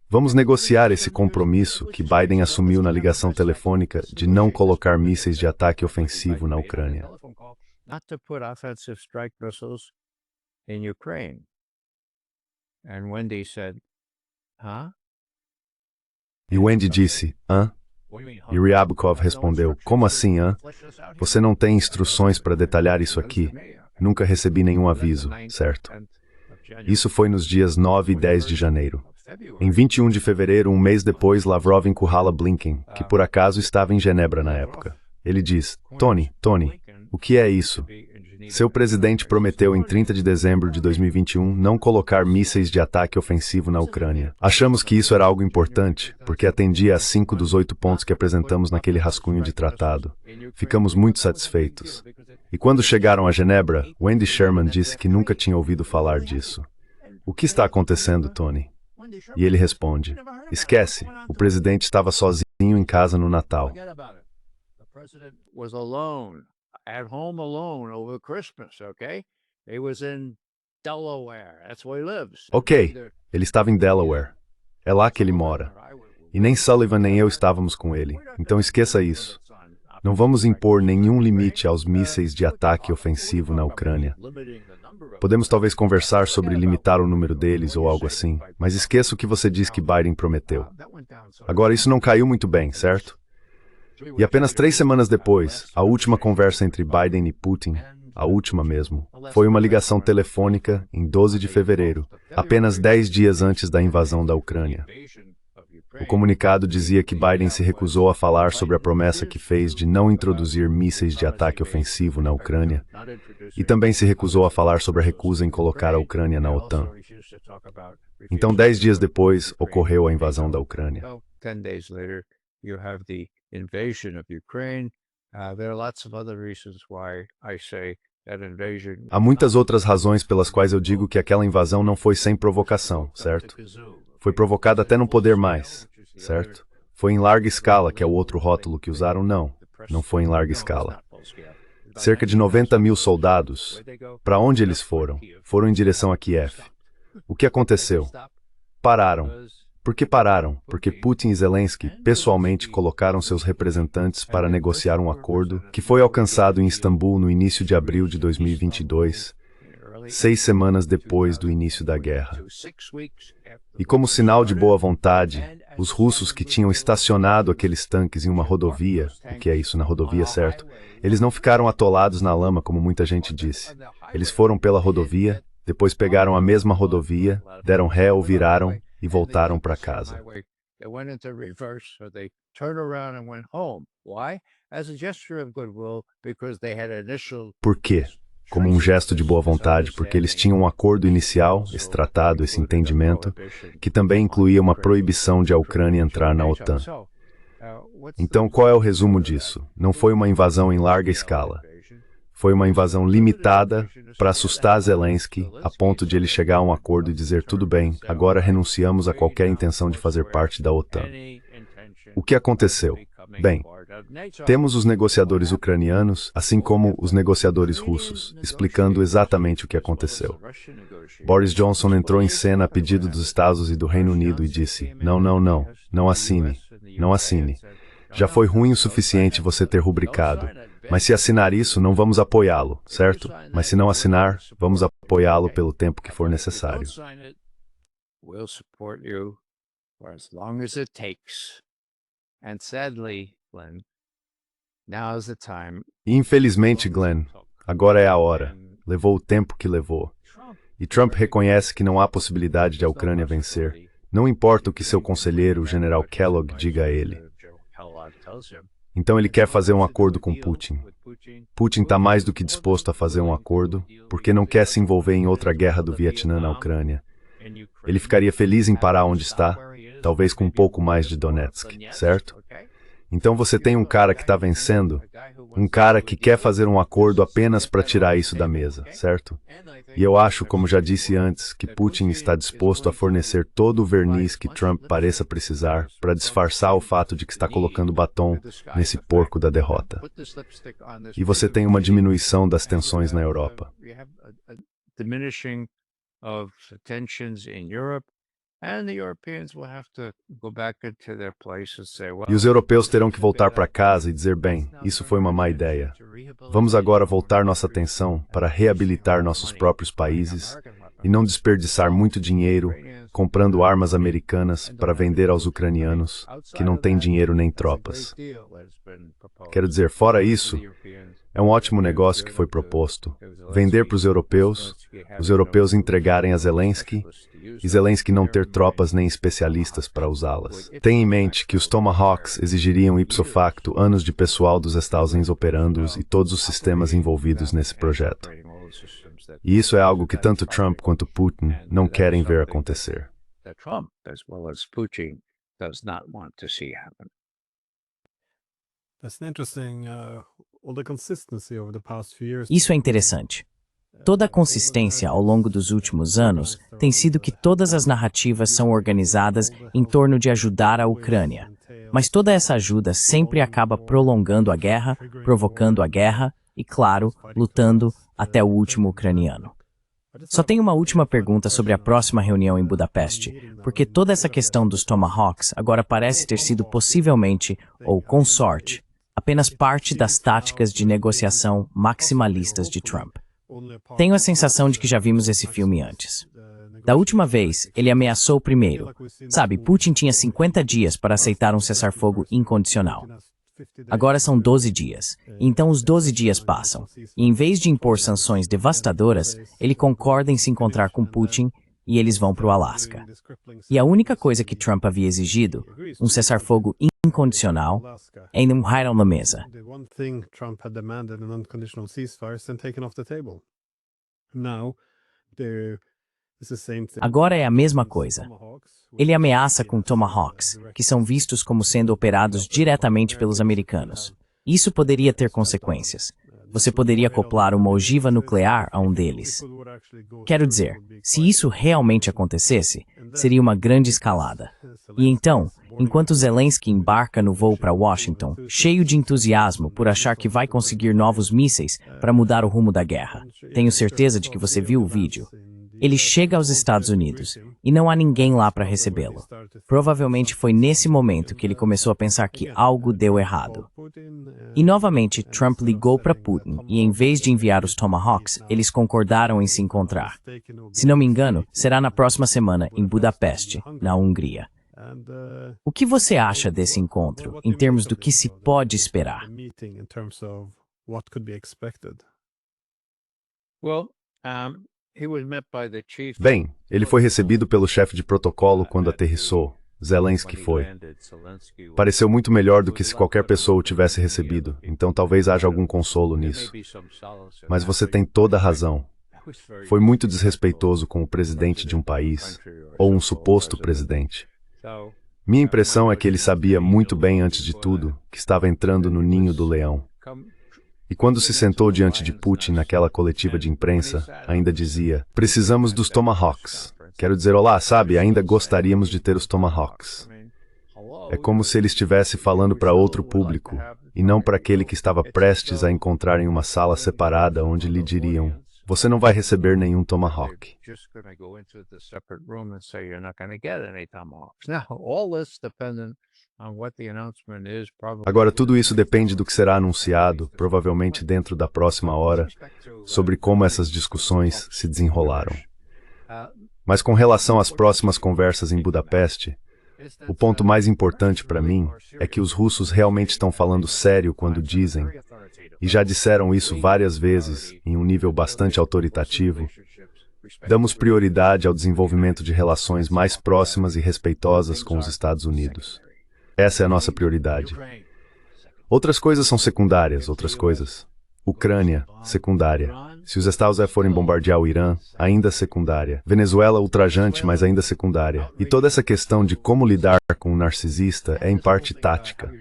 Vamos negociar esse compromisso que Biden assumiu na ligação telefônica de não colocar mísseis de ataque ofensivo na Ucrânia. Not to put offensive strike missiles in Ukraine. And Wendy said, huh? E Wendy disse, hã? E Ryabkov respondeu, como assim, hã? Você não tem instruções para detalhar isso aqui? Nunca recebi nenhum aviso, certo? Isso foi nos dias 9 e 10 de janeiro. Em 21 de fevereiro, um mês depois, Lavrov encurrala Blinken, que por acaso estava em Genebra na época. Ele diz, Tony, o que é isso? Seu presidente prometeu em 30 de dezembro de 2021 não colocar mísseis de ataque ofensivo na Ucrânia. Achamos que isso era algo importante, porque atendia a 5 dos 8 pontos que apresentamos naquele rascunho de tratado. Ficamos muito satisfeitos. E quando chegaram a Genebra, Wendy Sherman disse que nunca tinha ouvido falar disso. O que está acontecendo, Tony? E ele responde, esquece, o presidente estava sozinho em casa no Natal. At home alone over Christmas, okay? He was in Delaware. That's where he lives. Ok, ele estava em Delaware. É lá que ele mora. E nem Sullivan nem eu estávamos com ele. Então esqueça isso. Não vamos impor nenhum limite aos mísseis de ataque ofensivo na Ucrânia. Podemos talvez conversar sobre limitar o número deles ou algo assim, mas esqueça o que você diz que Biden prometeu. Agora, isso não caiu muito bem, certo? E apenas 3 semanas depois, a última conversa entre Biden e Putin, a última mesmo, foi uma ligação telefônica em 12 de fevereiro, apenas 10 dias antes da invasão da Ucrânia. O comunicado dizia que Biden se recusou a falar sobre a promessa que fez de não introduzir mísseis de ataque ofensivo na Ucrânia, e também se recusou a falar sobre a recusa em colocar a Ucrânia na OTAN. Então, 10 dias depois, ocorreu a invasão da Ucrânia. Invasion of Ukraine. There are lots of other reasons why I say that invasion. Há muitas outras razões pelas quais eu digo que aquela invasão não foi sem provocação, certo? Foi provocada até não poder mais, certo? Foi em larga escala, que é o outro rótulo que usaram, não foi em larga escala. Cerca de 90 mil soldados, para onde eles foram? Foram em direção a Kiev. O que aconteceu? Pararam. Por que pararam? Porque Putin e Zelensky pessoalmente colocaram seus representantes para negociar um acordo que foi alcançado em Istambul no início de abril de 2022, 6 semanas depois do início da guerra. E como sinal de boa vontade, os russos que tinham estacionado aqueles tanques em uma rodovia, o que é isso na rodovia, certo? Eles não ficaram atolados na lama, como muita gente disse. Eles foram pela rodovia, depois pegaram a mesma rodovia, deram ré ou viraram, e voltaram para casa. as a gesture of goodwill because they had initial Por quê? Como um gesto de boa vontade, porque eles tinham um acordo inicial, esse tratado, esse entendimento, que também incluía uma proibição de a Ucrânia entrar na OTAN. Então, qual é o resumo disso? Não foi uma invasão em larga escala. Foi uma invasão limitada para assustar Zelensky, a ponto de ele chegar a um acordo e dizer, tudo bem, agora renunciamos a qualquer intenção de fazer parte da OTAN. O que aconteceu? Bem, temos os negociadores ucranianos, assim como os negociadores russos, explicando exatamente o que aconteceu. Boris Johnson entrou em cena a pedido dos Estados e do Reino Unido e disse, não assine, não assine. Já foi ruim o suficiente você ter rubricado, mas se assinar isso, não vamos apoiá-lo, certo? Mas se não assinar, vamos apoiá-lo pelo tempo que for necessário. We'll support you for as long as it takes. And sadly, Glenn, now is the time. E infelizmente, Glenn, agora é a hora. Levou o tempo que levou. E Trump reconhece que não há possibilidade de a Ucrânia vencer. Não importa o que seu conselheiro, o general Kellogg, diga a ele. Então ele quer fazer um acordo com Putin. Putin está mais do que disposto a fazer um acordo, porque não quer se envolver em outra guerra do Vietnã na Ucrânia. Ele ficaria feliz em parar onde está, talvez com um pouco mais de Donetsk, certo? Então você tem um cara que está vencendo, um cara que quer fazer um acordo apenas para tirar isso da mesa, certo? E eu acho, como já disse antes, que Putin está disposto a fornecer todo o verniz que Trump pareça precisar para disfarçar o fato de que está colocando batom nesse porco da derrota. E você tem uma diminuição das tensões na Europa. E os europeus terão que voltar para casa e dizer, bem, isso foi uma má ideia. Vamos agora voltar nossa atenção para reabilitar nossos próprios países e não desperdiçar muito dinheiro comprando armas americanas para vender aos ucranianos, que não têm dinheiro nem tropas. Quero dizer, fora isso, é um ótimo negócio que foi proposto. Vender para os europeus entregarem a Zelensky, e Zelensky não ter tropas nem especialistas para usá-las. Tenha em mente que os Tomahawks exigiriam ipso facto anos de pessoal dos Estados Unidos operando-os e todos os sistemas envolvidos nesse projeto. E isso é algo que tanto Trump quanto Putin não querem ver acontecer. Isso é interessante. Toda a consistência ao longo dos últimos anos tem sido que todas as narrativas são organizadas em torno de ajudar a Ucrânia. Mas toda essa ajuda sempre acaba prolongando a guerra, provocando a guerra e, claro, lutando até o último ucraniano. Só tenho uma última pergunta sobre a próxima reunião em Budapeste, porque toda essa questão dos Tomahawks agora parece ter sido possivelmente, ou com sorte, apenas parte das táticas de negociação maximalistas de Trump. Tenho a sensação de que já vimos esse filme antes. Da última vez, ele ameaçou primeiro. Sabe, Putin tinha 50 dias para aceitar um cessar-fogo incondicional. Agora são 12 dias. Então os 12 dias passam. E em vez de impor sanções devastadoras, ele concorda em se encontrar com Putin e eles vão para o Alasca. E a única coisa que Trump havia exigido, um cessar-fogo incondicional, é não rairam na mesa. Agora é a mesma coisa. Ele ameaça com Tomahawks, que são vistos como sendo operados diretamente pelos americanos. Isso poderia ter consequências. Você poderia acoplar uma ogiva nuclear a um deles. Quero dizer, se isso realmente acontecesse, seria uma grande escalada. E então, enquanto Zelensky embarca no voo para Washington, cheio de entusiasmo por achar que vai conseguir novos mísseis para mudar o rumo da guerra, tenho certeza de que você viu o vídeo. Ele chega aos Estados Unidos e não há ninguém lá para recebê-lo. Provavelmente foi nesse momento que ele começou a pensar que algo deu errado. E novamente, Trump ligou para Putin e em vez de enviar os Tomahawks, eles concordaram em se encontrar. Se não me engano, será na próxima semana em Budapeste, na Hungria. O que você acha desse encontro, em termos do que se pode esperar? Bem, ele foi recebido pelo chefe de protocolo quando aterrissou, Zelensky foi. Pareceu muito melhor do que se qualquer pessoa o tivesse recebido, então talvez haja algum consolo nisso. Mas você tem toda a razão. Foi muito desrespeitoso com o presidente de um país, ou um suposto presidente. Minha impressão é que ele sabia muito bem, antes de tudo, que estava entrando no ninho do leão. E quando se sentou diante de Putin naquela coletiva de imprensa, ainda dizia: precisamos dos Tomahawks. Quero dizer, olá, sabe, ainda gostaríamos de ter os Tomahawks. É como se ele estivesse falando para outro público, e não para aquele que estava prestes a encontrar em uma sala separada onde lhe diriam: você não vai receber nenhum Tomahawk. Agora, tudo isso depende do que será anunciado, provavelmente dentro da próxima hora, sobre como essas discussões se desenrolaram. Mas com relação às próximas conversas em Budapeste, o ponto mais importante para mim é que os russos realmente estão falando sério quando dizem, e já disseram isso várias vezes, em um nível bastante autoritativo: damos prioridade ao desenvolvimento de relações mais próximas e respeitosas com os Estados Unidos. Essa é a nossa prioridade. Outras coisas são secundárias, outras coisas. Ucrânia, secundária. Se os Estados Unidos forem bombardear o Irã, ainda secundária. Venezuela, ultrajante, mas ainda secundária. E toda essa questão de como lidar com um narcisista é em parte tática.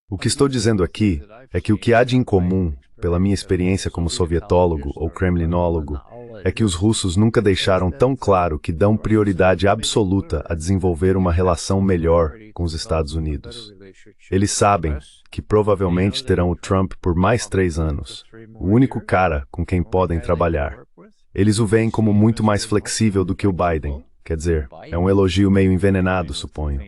O que estou dizendo aqui é que o que há de incomum, pela minha experiência como sovietólogo ou kremlinólogo, é que os russos nunca deixaram tão claro que dão prioridade absoluta a desenvolver uma relação melhor com os Estados Unidos. Eles sabem que provavelmente terão o Trump por mais 3 anos, o único cara com quem podem trabalhar. Eles o veem como muito mais flexível do que o Biden. Quer dizer, é um elogio meio envenenado, suponho.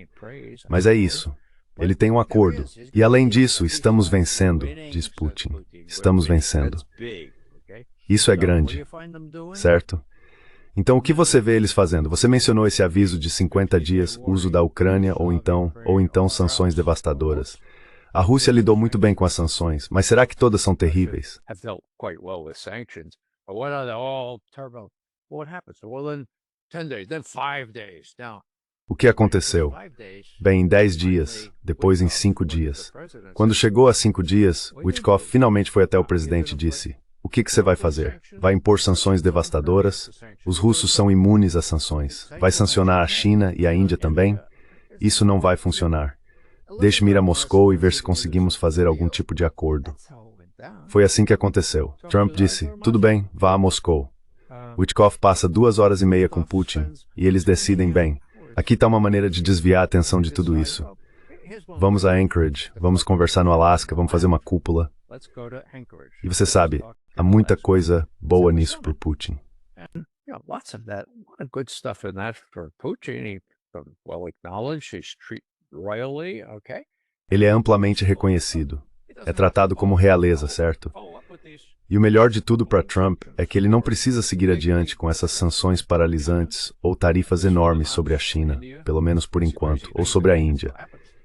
Mas é isso. Ele tem um acordo. E além disso, estamos vencendo, diz Putin. Estamos vencendo. Isso é grande, certo? Então, o que você vê eles fazendo? Você mencionou esse aviso de 50 dias, uso da Ucrânia, ou então sanções devastadoras. A Rússia lidou muito bem com as sanções, mas será que todas são terríveis? O que aconteceu? Bem, em 10 dias, depois em 5 dias. Quando chegou a 5 dias, Witkoff finalmente foi até o presidente e disse: o que você vai fazer? Vai impor sanções devastadoras? Os russos são imunes às sanções. Vai sancionar a China e a Índia também? Isso não vai funcionar. Deixe-me ir a Moscou e ver se conseguimos fazer algum tipo de acordo. Foi assim que aconteceu. Trump disse: tudo bem, vá a Moscou. Witkoff passa 2 horas e meia com Putin e eles decidem: bem, aqui está uma maneira de desviar a atenção de tudo isso. Vamos a Anchorage, vamos conversar no Alasca, vamos fazer uma cúpula. E você sabe, há muita coisa boa nisso para o Putin. Ele é amplamente reconhecido. É tratado como realeza, certo? E o melhor de tudo para Trump é que ele não precisa seguir adiante com essas sanções paralisantes ou tarifas enormes sobre a China, pelo menos por enquanto, ou sobre a Índia.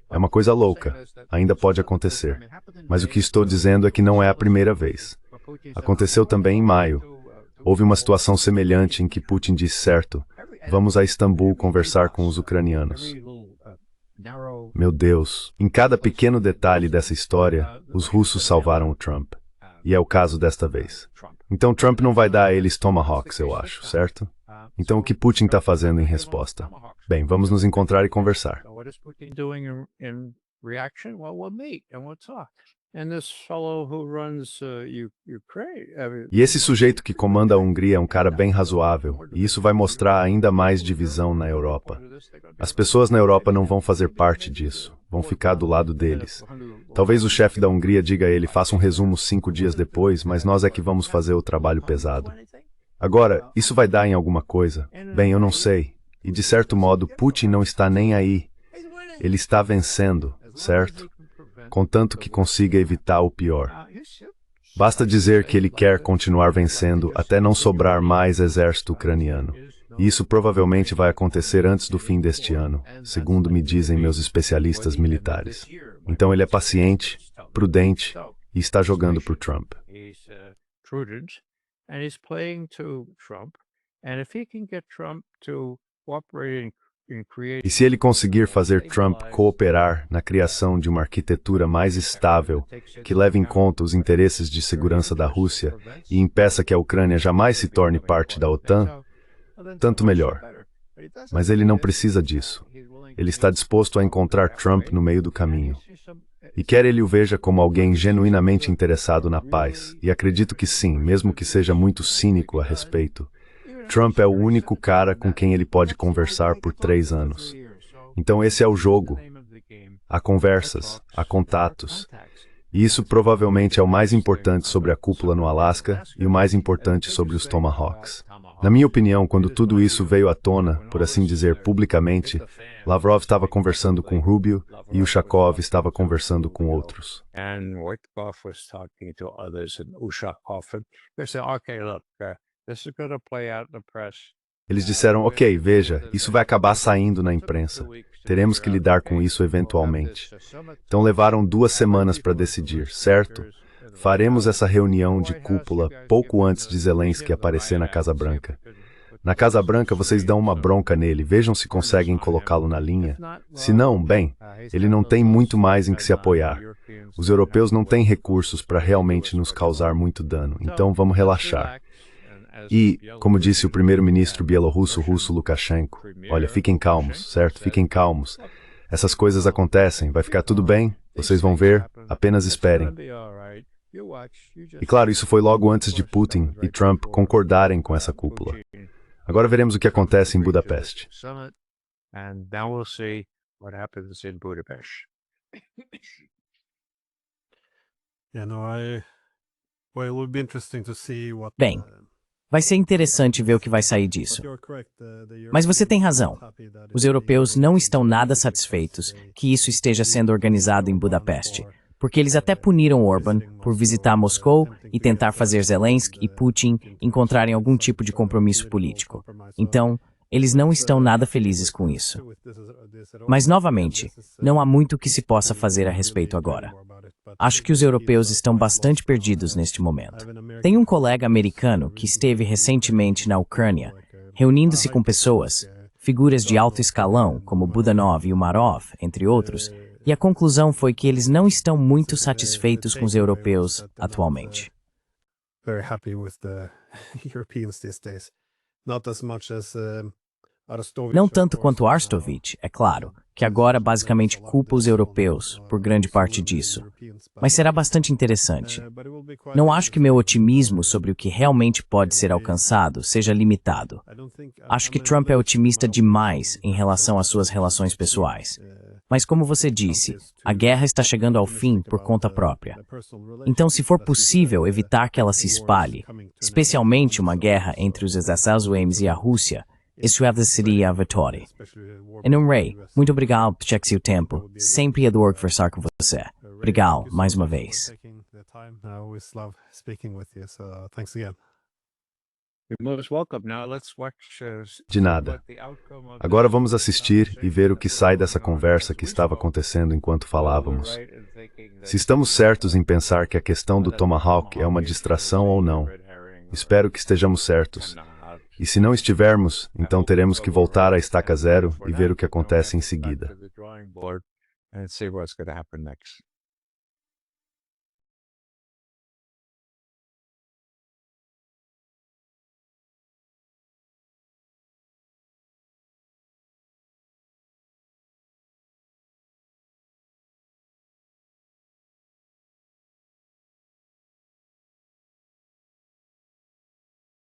É uma coisa louca, ainda pode acontecer. Mas o que estou dizendo é que não é a primeira vez. Aconteceu também em maio. Houve uma situação semelhante em que Putin disse: certo, vamos a Istambul conversar com os ucranianos. Meu Deus, em cada pequeno detalhe dessa história, os russos salvaram o Trump. E é o caso desta vez. Então Trump não vai dar a eles Tomahawks, eu acho, certo? Então o que Putin está fazendo em resposta? Bem, vamos nos encontrar e conversar. E esse sujeito que comanda a Hungria é um cara bem razoável, e isso vai mostrar ainda mais divisão na Europa. As pessoas na Europa não vão fazer parte disso, vão ficar do lado deles. Talvez o chefe da Hungria diga a ele: faça um resumo 5 dias depois, mas nós é que vamos fazer o trabalho pesado. Agora, isso vai dar em alguma coisa? Bem, eu não sei. E de certo modo, Putin não está nem aí. Ele está vencendo, certo? Contanto que consiga evitar o pior. Basta dizer que ele quer continuar vencendo até não sobrar mais exército ucraniano. E isso provavelmente vai acontecer antes do fim deste ano, segundo me dizem meus especialistas militares. Então ele é paciente, prudente e está jogando por Trump. prudent, and he's playing to Trump. And if he can get Trump to cooperate in creating E se ele conseguir fazer Trump cooperar na criação de uma arquitetura mais estável, que leve em conta os interesses de segurança da Rússia e impeça que a Ucrânia jamais se torne parte da OTAN, tanto melhor. Mas ele não precisa disso. Ele está disposto a encontrar Trump no meio do caminho. E quer ele o veja como alguém genuinamente interessado na paz, e acredito que sim, mesmo que seja muito cínico a respeito. Trump é o único cara com quem ele pode conversar por 3 anos. Então esse é o jogo. Há conversas, há contatos. E isso provavelmente é o mais importante sobre a cúpula no Alasca e o mais importante sobre os Tomahawks. Na minha opinião, quando tudo isso veio à tona, por assim dizer, publicamente, Lavrov estava conversando com Rubio e Ushakov estava conversando com outros. And Witkoff was talking to others and Ushakov, and they said, okay, look, this is going to play out in the press. Eles disseram, ok, veja, isso vai acabar saindo na imprensa. Teremos que lidar com isso eventualmente. Então levaram 2 semanas para decidir, certo? Faremos essa reunião de cúpula pouco antes de Zelensky aparecer na Casa Branca. Na Casa Branca vocês dão uma bronca nele, vejam se conseguem colocá-lo na linha. Se não, bem, ele não tem muito mais em que se apoiar. Os europeus não têm recursos para realmente nos causar muito dano, então vamos relaxar. E, como disse o primeiro-ministro bielorrusso Lukashenko, olha, fiquem calmos, certo? Fiquem calmos. Essas coisas acontecem, vai ficar tudo bem, vocês vão ver, apenas esperem. E claro, isso foi logo antes de Putin e Trump concordarem com essa cúpula. Agora veremos o que acontece em Budapeste. Bem, vai ser interessante ver o que vai sair disso. Mas você tem razão. Os europeus não estão nada satisfeitos que isso esteja sendo organizado em Budapeste, porque eles até puniram Orbán por visitar Moscou e tentar fazer Zelensky e Putin encontrarem algum tipo de compromisso político. Então, eles não estão nada felizes com isso. Mas, novamente, não há muito que se possa fazer a respeito agora. Acho que os europeus estão bastante perdidos neste momento. Tem um colega americano que esteve recentemente na Ucrânia, reunindo-se com pessoas, figuras de alto escalão, como Budanov e Umarov, entre outros, e a conclusão foi que eles não estão muito satisfeitos com os europeus atualmente. Não tanto quanto Arstovich, é claro, que agora basicamente culpa os europeus por grande parte disso. Mas será bastante interessante. Não acho que meu otimismo sobre o que realmente pode ser alcançado seja limitado. Acho que Trump é otimista demais em relação às suas relações pessoais. Mas como você disse, a guerra está chegando ao fim por conta própria. Então, se for possível evitar que ela se espalhe, especialmente uma guerra entre os Estados e a Rússia, isso seria a vitória. Rei, muito obrigado por seu tempo. Sempre adoro conversar com você. Obrigado, mais uma vez. De nada. Agora vamos assistir e ver o que sai dessa conversa que estava acontecendo enquanto falávamos. Se estamos certos em pensar que a questão do Tomahawk é uma distração ou não, espero que estejamos certos. E se não estivermos, então teremos que voltar à estaca zero e ver o que acontece em seguida.